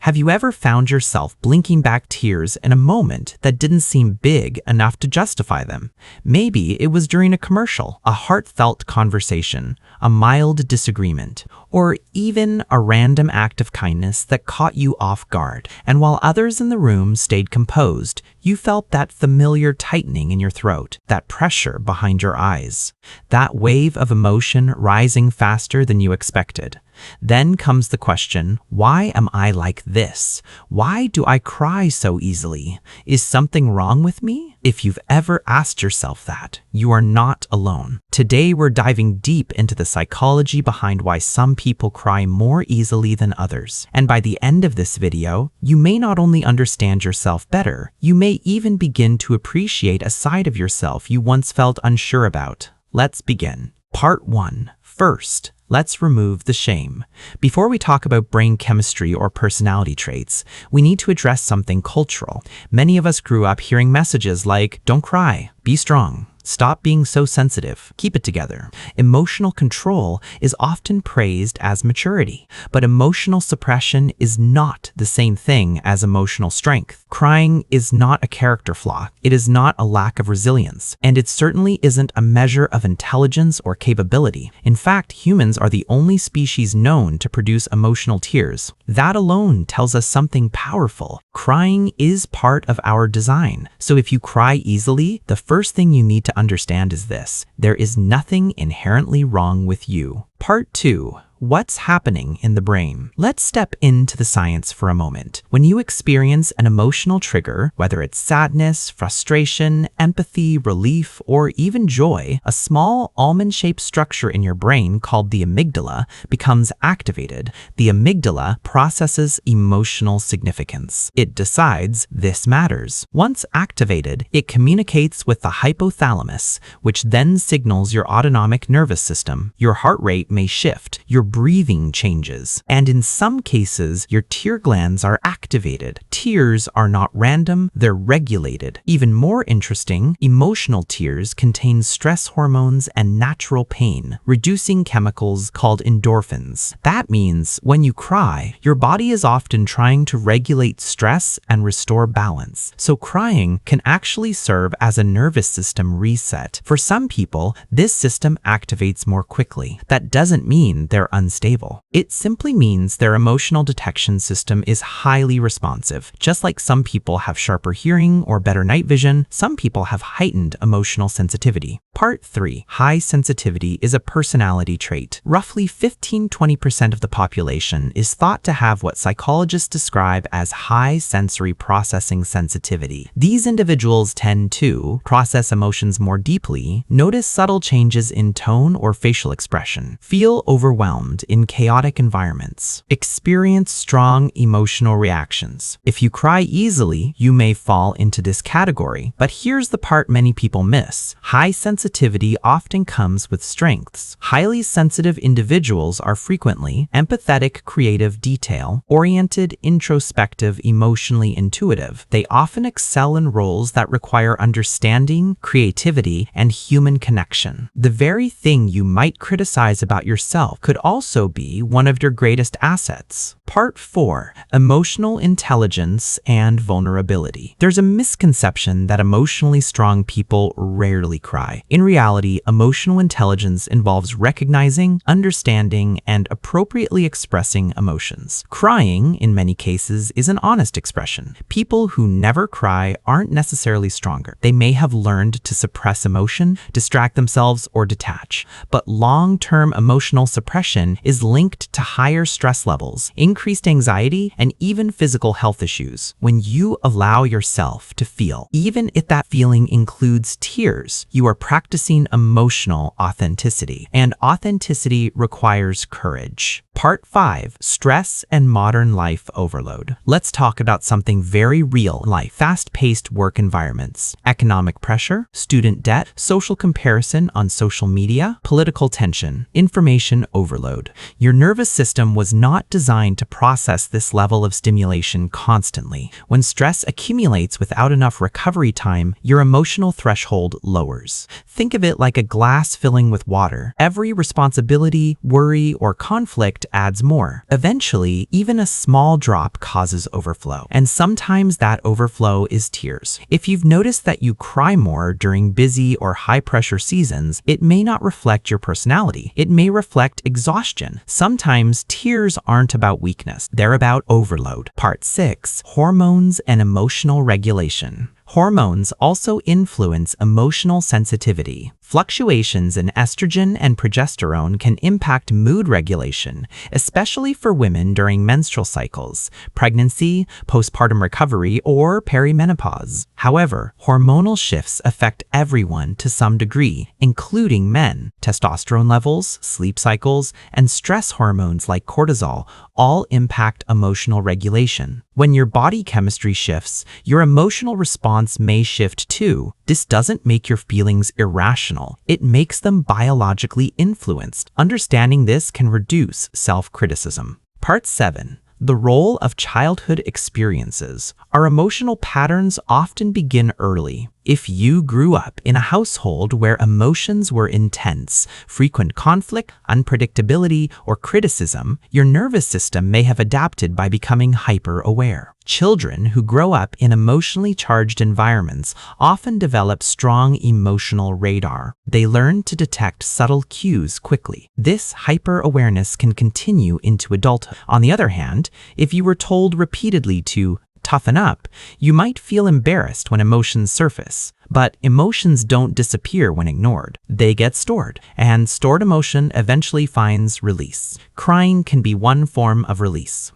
Have you ever found yourself blinking back tears in a moment that didn't seem big enough to justify them? Maybe it was during a commercial, a heartfelt conversation, a mild disagreement, or even a random act of kindness that caught you off guard. And while others in the room stayed composed, you felt that familiar tightening in your throat, that pressure behind your eyes, that wave of emotion rising faster than you expected. Then comes the question, why am I like this? Why do I cry so easily? Is something wrong with me? If you've ever asked yourself that, you are not alone. Today we're diving deep into the psychology behind why some people cry more easily than others. And by the end of this video, you may not only understand yourself better, you may even begin to appreciate a side of yourself you once felt unsure about. Let's begin. Part 1. First, let's remove the shame. Before we talk about brain chemistry or personality traits, we need to address something cultural. Many of us grew up hearing messages like, "Don't cry, be strong. Stop being so sensitive. Keep it together." Emotional control is often praised as maturity, but emotional suppression is not the same thing as emotional strength. Crying is not a character flaw. It is not a lack of resilience, and it certainly isn't a measure of intelligence or capability. In fact, humans are the only species known to produce emotional tears. That alone tells us something powerful. Crying is part of our design. So if you cry easily, the first thing you need to understand is this: there is nothing inherently wrong with you. Part 2. What's happening in the brain? Let's step into the science for a moment. When you experience an emotional trigger, whether it's sadness, frustration, empathy, relief, or even joy, a small almond-shaped structure in your brain called the amygdala becomes activated. The amygdala processes emotional significance. It decides this matters. Once activated, it communicates with the hypothalamus, which then signals your autonomic nervous system. Your heart rate may shift, your breathing changes, and in some cases, your tear glands are activated. Tears are not random, they're regulated. Even more interesting, emotional tears contain stress hormones and natural pain, reducing chemicals called endorphins. That means when you cry, your body is often trying to regulate stress and restore balance. So crying can actually serve as a nervous system reset. For some people, this system activates more quickly. That doesn't mean they're unstable. It simply means their emotional detection system is highly responsive. Just like some people have sharper hearing or better night vision, some people have heightened emotional sensitivity. Part 3. High sensitivity is a personality trait. Roughly 15–20% of the population is thought to have what psychologists describe as high sensory processing sensitivity. These individuals tend to process emotions more deeply, notice subtle changes in tone or facial expression, feel overwhelmed in chaotic environments, experience strong emotional reactions. If you cry easily, you may fall into this category. But here's the part many people miss. High sensitivity often comes with strengths. Highly sensitive individuals are frequently empathetic, creative, detail-oriented, introspective, emotionally intuitive. They often excel in roles that require understanding, creativity, and human connection. The very thing you might criticize about yourself could also be one of your greatest assets. Part 4. Emotional intelligence and vulnerability. There's a misconception that emotionally strong people rarely cry. In reality, emotional intelligence involves recognizing, understanding, and appropriately expressing emotions. Crying, in many cases, is an honest expression. People who never cry aren't necessarily stronger. They may have learned to suppress emotion, distract themselves, or detach. But long-term emotional suppression is linked to higher stress levels, increased anxiety, and even physical health issues. When you allow yourself to feel, even if that feeling includes tears, you are practicing emotional authenticity. And authenticity requires courage. Part 5. Stress and modern life overload. Let's talk about something very real in life. Fast-paced work environments, economic pressure, student debt, social comparison on social media, political tension, information overload. Your nervous system was not designed to process this level of stimulation constantly. When stress accumulates without enough recovery time, your emotional threshold lowers. Think of it like a glass filling with water. Every responsibility, worry, or conflict adds more. Eventually, even a small drop causes overflow, and sometimes that overflow is tears. If you've noticed that you cry more during busy or high-pressure seasons, it may not reflect your personality. It may reflect exhaustion. Sometimes tears aren't about weakness. They're about overload. Part 6. Hormones and emotional regulation. Hormones also influence emotional sensitivity. Fluctuations in estrogen and progesterone can impact mood regulation, especially for women during menstrual cycles, pregnancy, postpartum recovery, or perimenopause. However, hormonal shifts affect everyone to some degree, including men. Testosterone levels, sleep cycles, and stress hormones like cortisol all impact emotional regulation. When your body chemistry shifts, your emotional response may shift too. This doesn't make your feelings irrational. It makes them biologically influenced. Understanding this can reduce self-criticism. Part 7. The role of childhood experiences. Our emotional patterns often begin early. If you grew up in a household where emotions were intense, frequent conflict, unpredictability, or criticism, your nervous system may have adapted by becoming hyper-aware. Children who grow up in emotionally charged environments often develop strong emotional radar. They learn to detect subtle cues quickly. This hyper-awareness can continue into adulthood. On the other hand, if you were told repeatedly to toughen up, you might feel embarrassed when emotions surface. But emotions don't disappear when ignored. They get stored, and stored emotion eventually finds release. Crying can be one form of release.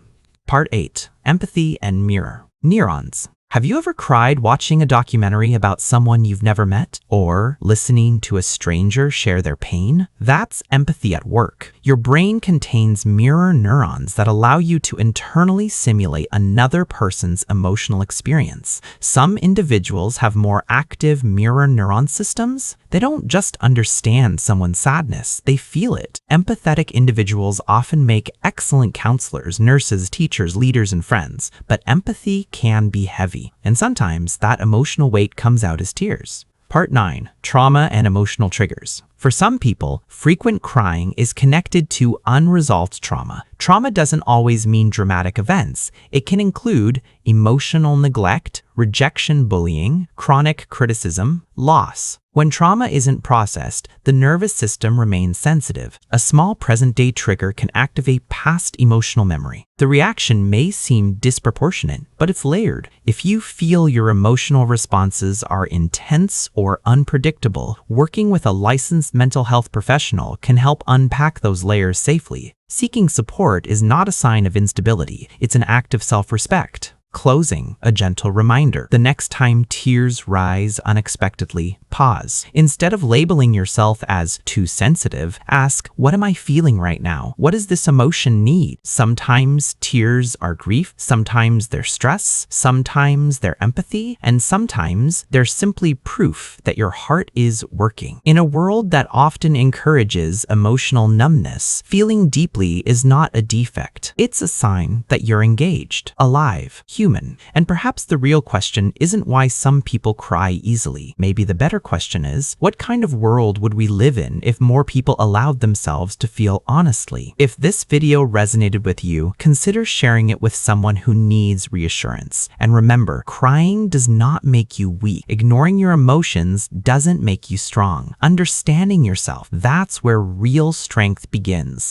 Part 8. Empathy and mirror. Neurons. Have you ever cried watching a documentary about someone you've never met? Or listening to a stranger share their pain? That's empathy at work. Your brain contains mirror neurons that allow you to internally simulate another person's emotional experience. Some individuals have more active mirror neuron systems. They don't just understand someone's sadness, they feel it. Empathetic individuals often make excellent counselors, nurses, teachers, leaders, and friends. But empathy can be heavy, and sometimes that emotional weight comes out as tears. Part 9. Trauma and emotional triggers. For some people, frequent crying is connected to unresolved trauma. Trauma doesn't always mean dramatic events. It can include emotional neglect, rejection, bullying, chronic criticism, loss. When trauma isn't processed, the nervous system remains sensitive. A small present-day trigger can activate past emotional memory. The reaction may seem disproportionate, but it's layered. If you feel your emotional responses are intense or unpredictable, working with a licensed mental health professional can help unpack those layers safely. Seeking support is not a sign of instability. It's an act of self-respect. Closing, a gentle reminder. The next time tears rise unexpectedly, pause. Instead of labeling yourself as too sensitive, ask, what am I feeling right now? What does this emotion need? Sometimes tears are grief, sometimes they're stress, sometimes they're empathy, and sometimes they're simply proof that your heart is working. In a world that often encourages emotional numbness, feeling deeply is not a defect. It's a sign that you're engaged, alive, human. And perhaps the real question isn't why some people cry easily. Maybe the better question is, what kind of world would we live in if more people allowed themselves to feel honestly? If this video resonated with you, consider sharing it with someone who needs reassurance. And remember, crying does not make you weak. Ignoring your emotions doesn't make you strong. Understanding yourself, that's where real strength begins.